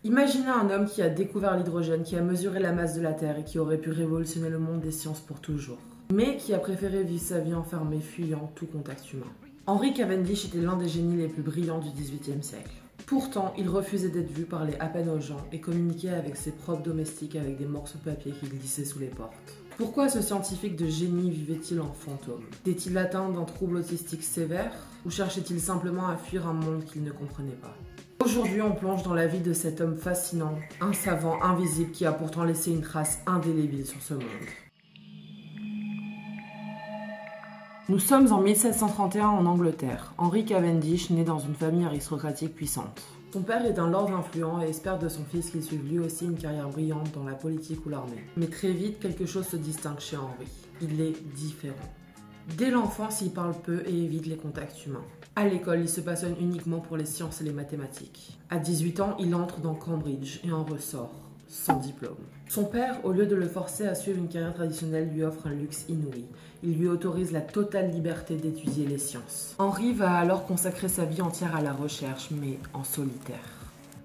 Imaginez un homme qui a découvert l'hydrogène, qui a mesuré la masse de la Terre et qui aurait pu révolutionner le monde des sciences pour toujours. Mais qui a préféré vivre sa vie enfermée, fuyant tout contact humain. Henry Cavendish était l'un des génies les plus brillants du XVIIIe siècle. Pourtant, il refusait d'être vu, parlait à peine aux gens et communiquait avec ses propres domestiques avec des morceaux de papier qu'il glissait sous les portes. Pourquoi ce scientifique de génie vivait-il en fantôme? Était-il atteint d'un trouble autistique sévère ou cherchait-il simplement à fuir un monde qu'il ne comprenait pas? Aujourd'hui, on plonge dans la vie de cet homme fascinant, un savant invisible qui a pourtant laissé une trace indélébile sur ce monde. Nous sommes en 1731 en Angleterre. Henry Cavendish naît dans une famille aristocratique puissante. Son père est un lord influent et espère de son fils qu'il suive lui aussi une carrière brillante dans la politique ou l'armée. Mais très vite, quelque chose se distingue chez Henry. Il est différent. Dès l'enfance, il parle peu et évite les contacts humains. À l'école, il se passionne uniquement pour les sciences et les mathématiques. À 18 ans, il entre dans Cambridge et en ressort, sans diplôme. Son père, au lieu de le forcer à suivre une carrière traditionnelle, lui offre un luxe inouï. Il lui autorise la totale liberté d'étudier les sciences. Henry va alors consacrer sa vie entière à la recherche, mais en solitaire.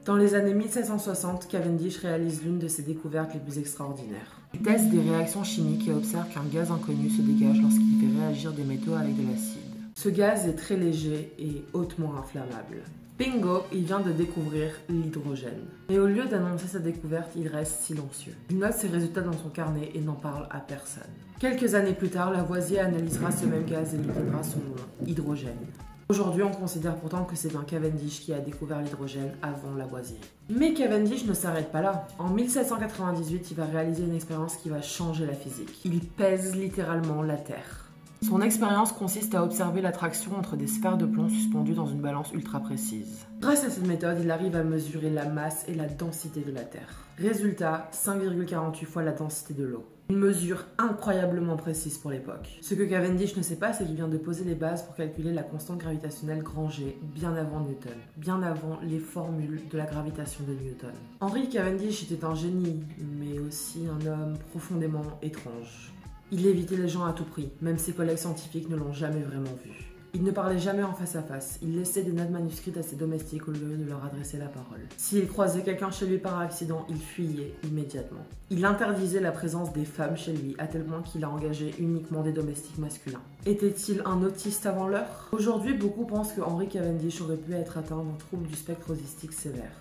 Dans les années 1760, Cavendish réalise l'une de ses découvertes les plus extraordinaires. Il teste des réactions chimiques et observe qu'un gaz inconnu se dégage lorsqu'il fait réagir des métaux avec de l'acide. Ce gaz est très léger et hautement inflammable. Bingo, il vient de découvrir l'hydrogène. Mais au lieu d'annoncer sa découverte, il reste silencieux. Il note ses résultats dans son carnet et n'en parle à personne. Quelques années plus tard, Lavoisier analysera ce même gaz et lui donnera son nom, hydrogène. Aujourd'hui, on considère pourtant que c'est bien Cavendish qui a découvert l'hydrogène avant Lavoisier. Mais Cavendish ne s'arrête pas là. En 1798, il va réaliser une expérience qui va changer la physique. Il pèse littéralement la Terre. Son expérience consiste à observer l'attraction entre des sphères de plomb suspendues dans une balance ultra précise. Grâce à cette méthode, il arrive à mesurer la masse et la densité de la Terre. Résultat, 5,48 fois la densité de l'eau. Une mesure incroyablement précise pour l'époque. Ce que Cavendish ne sait pas, c'est qu'il vient de poser les bases pour calculer la constante gravitationnelle grand G bien avant Newton, bien avant les formules de la gravitation de Newton. Henry Cavendish était un génie, mais aussi un homme profondément étrange. Il évitait les gens à tout prix, même ses collègues scientifiques ne l'ont jamais vraiment vu. Il ne parlait jamais en face à face, il laissait des notes manuscrites à ses domestiques au lieu de leur adresser la parole. S'il croisait quelqu'un chez lui par accident, il fuyait immédiatement. Il interdisait la présence des femmes chez lui, à tel point qu'il a engagé uniquement des domestiques masculins. Était-il un autiste avant l'heure? Aujourd'hui, beaucoup pensent que Henry Cavendish aurait pu être atteint d'un trouble du spectre autistique sévère.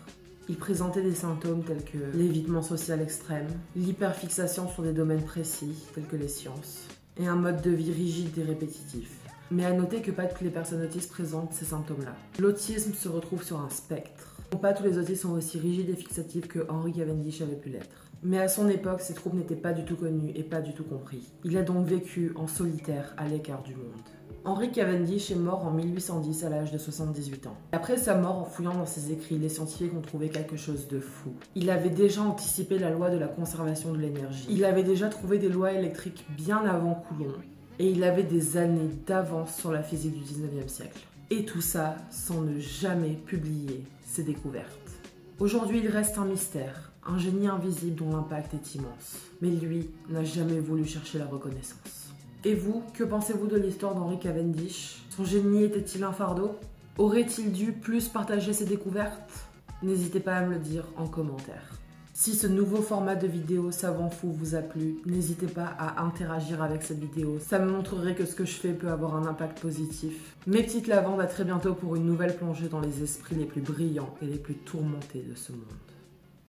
Il présentait des symptômes tels que l'évitement social extrême, l'hyperfixation sur des domaines précis tels que les sciences, et un mode de vie rigide et répétitif. Mais à noter que pas toutes les personnes autistes présentent ces symptômes-là. L'autisme se retrouve sur un spectre. Pas tous les autistes sont aussi rigides et fixatifs que Henry Cavendish avait pu l'être. Mais à son époque, ces troubles n'étaient pas du tout connus et pas du tout compris. Il a donc vécu en solitaire à l'écart du monde. Henry Cavendish est mort en 1810 à l'âge de 78 ans. Après sa mort, en fouillant dans ses écrits, les scientifiques ont trouvé quelque chose de fou. Il avait déjà anticipé la loi de la conservation de l'énergie. Il avait déjà trouvé des lois électriques bien avant Coulomb. Et il avait des années d'avance sur la physique du 19e siècle. Et tout ça sans ne jamais publier ses découvertes. Aujourd'hui, il reste un mystère, un génie invisible dont l'impact est immense. Mais lui n'a jamais voulu chercher la reconnaissance. Et vous, que pensez-vous de l'histoire d'Henry Cavendish? Son génie était-il un fardeau? Aurait-il dû plus partager ses découvertes? N'hésitez pas à me le dire en commentaire. Si ce nouveau format de vidéo Savant Fou vous a plu, n'hésitez pas à interagir avec cette vidéo. Ça me montrerait que ce que je fais peut avoir un impact positif. Mes petites lavandes, à très bientôt pour une nouvelle plongée dans les esprits les plus brillants et les plus tourmentés de ce monde.